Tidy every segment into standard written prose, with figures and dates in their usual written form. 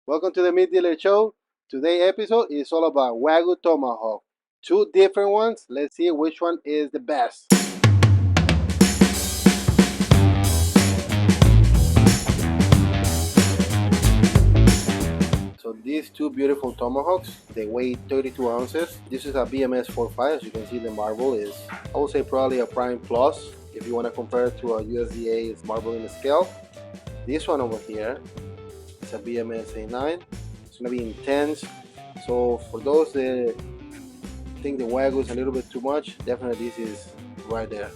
Welcome to the Meat Dealer Show. Today's episode is all about Wagyu Tomahawk. Two different ones. Let's see which one is the best. So these two beautiful tomahawks, they weigh 32 ounces. This is a BMS 45. As you can see, the marble is, I would say, probably a Prime Plus. If you want to compare it to a USDA, it's marble in the scale. This one over here, it's a BMS A9. It's gonna be intense. So for those that think the Wagyu is a little bit too much, definitely this is right there.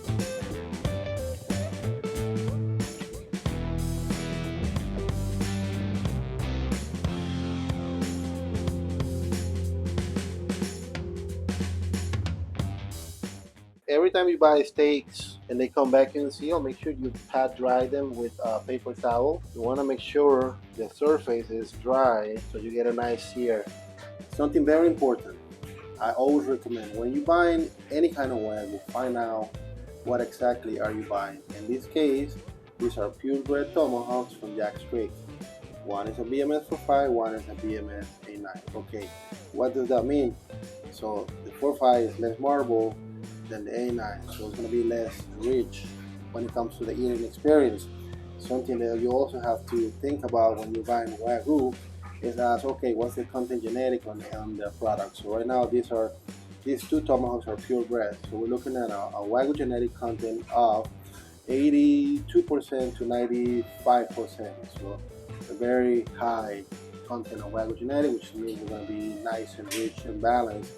Every time you buy steaks and they come back in the seal, make sure you pat dry them with a paper towel. You want to make sure the surface is dry so you get a nice sear. Something very important, I always recommend when you're buying any kind of Wagyu, find out what exactly are you buying. In this case, these are purebred tomahawks from Jack's Creek. One is a BMS 45, one is a BMS A9. Okay, what does that mean? So the 45 is less marble than the A9, so it's going to be less rich when it comes to the eating experience. Something that you also have to think about when you're buying Wagyu is that, okay, what's the content genetic on the product? So right now these two tomahawks are purebred, so we're looking at a Wagyu genetic content of 82% to 95%, so a very high content of Wagyu genetic, which means they're going to be nice and rich and balanced,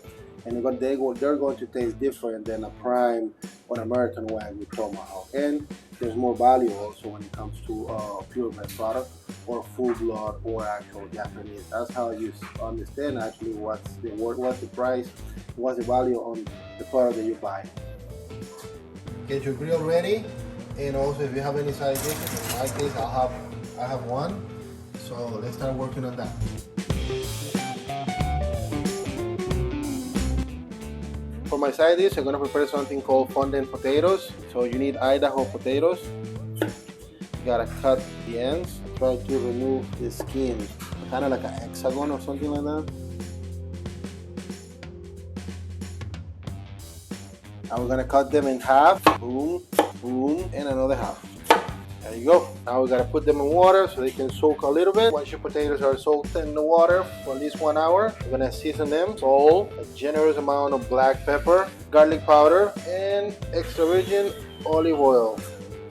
and they're going to taste different than a prime or American Wagyu tomahawk. And there's more value also when it comes to purebred product or full blood or actual Japanese. That's how you understand actually what's the price, what's the value on the product that you buy. Get your grill ready, and also if you have any side dishes, in my case I have one. So let's start working on that. For my side dish, I'm going to prepare something called fondant potatoes. So you need Idaho potatoes. You gotta cut the ends. Try to remove the skin, kind of like an hexagon or something like that. And we're gonna cut them in half. Boom, boom, and another half. There you go. Now we gotta put them in water so they can soak a little bit. Once your potatoes are soaked in the water for at least 1 hour, we're gonna season them. Salt, a generous amount of black pepper, garlic powder, and extra virgin olive oil.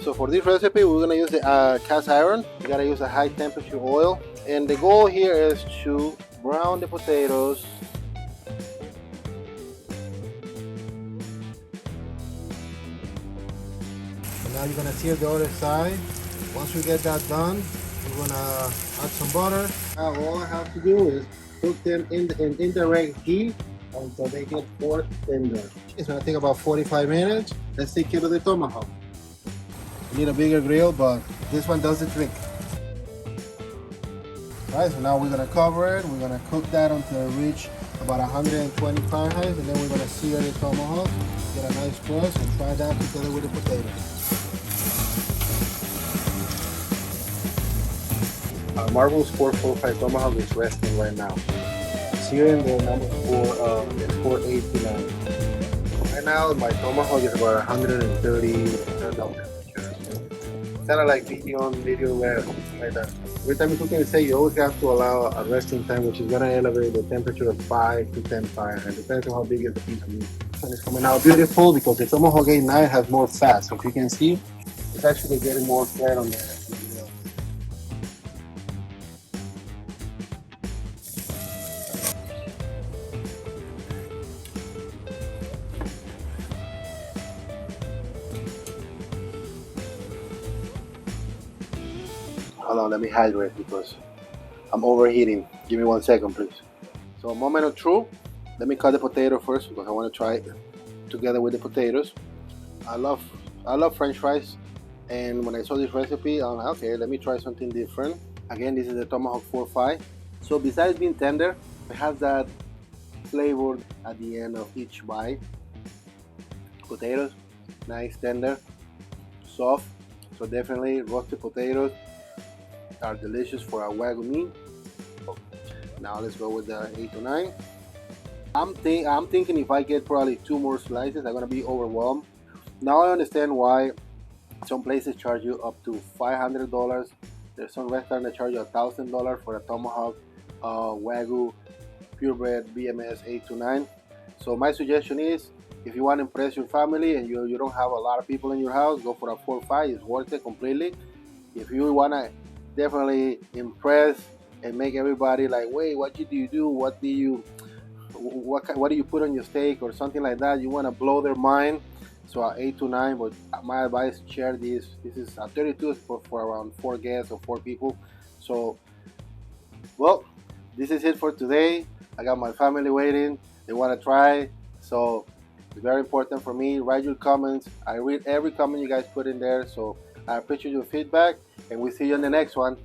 So for this recipe, we're gonna use the cast iron. You gotta use a high temperature oil, and the goal here is to brown the potatoes. Now you're gonna sear the other side. Once we get that done, we're gonna add some butter. Now all I have to do is cook them in indirect heat until they get fork tender. It's gonna take about 45 minutes. Let's take care of the tomahawk. You need a bigger grill, but this one does the trick. Alright, so now we're gonna cover it. We're gonna cook that until it reach about 120 Fahrenheit, and then we're gonna sear the tomahawk, get a nice crust, and fry that together with the potatoes. Our Marvel's 445 Tomahawk is resting right now. Searing the number 4 is 489. Right now my Tomahawk is about 130 kind of like medium rare, like that. Every time you're cooking a steak, you always have to allow a resting time, which is gonna elevate the temperature of 5 to 10 Fahrenheit, depends on how big is the piece of meat. And it's coming out beautiful because the Tomahawk A9 has more fat, so if you can see, it's actually getting more fat on there. Hold on, let me hydrate because I'm overheating. Give me 1 second, please. So a moment of truth. Let me cut the potato first because I want to try it together with the potatoes. I love French fries, and when I saw this recipe, I'm like, okay, let me try something different. Again, this is the Tomahawk 45. So besides being tender, it has that flavor at the end of each bite. Potatoes, nice, tender, soft. So definitely roasted potatoes are delicious for our Wagyu meat. Now let's go with the 8 to 9. I'm thinking if I get probably 2 more slices, I'm gonna be overwhelmed. Now I understand why some places charge you up to $500. There's some restaurants that charge you $1,000 for a tomahawk Wagyu purebred BMS 8 to 9. So my suggestion is, if you want to impress your family and you don't have a lot of people in your house, go for a 4-5. It's worth it completely. If you want to definitely impress and make everybody like, wait, what do you do? What do you put on your steak or something like that? You want to blow their mind. So 8 to 9, but my advice, share this. This is a 32 for around 4 guests or 4 people. So, well, this is it for today. I got my family waiting. They want to try. So it's very important for me. Write your comments. I read every comment you guys put in there. So I appreciate your feedback, and we'll see you in the next one.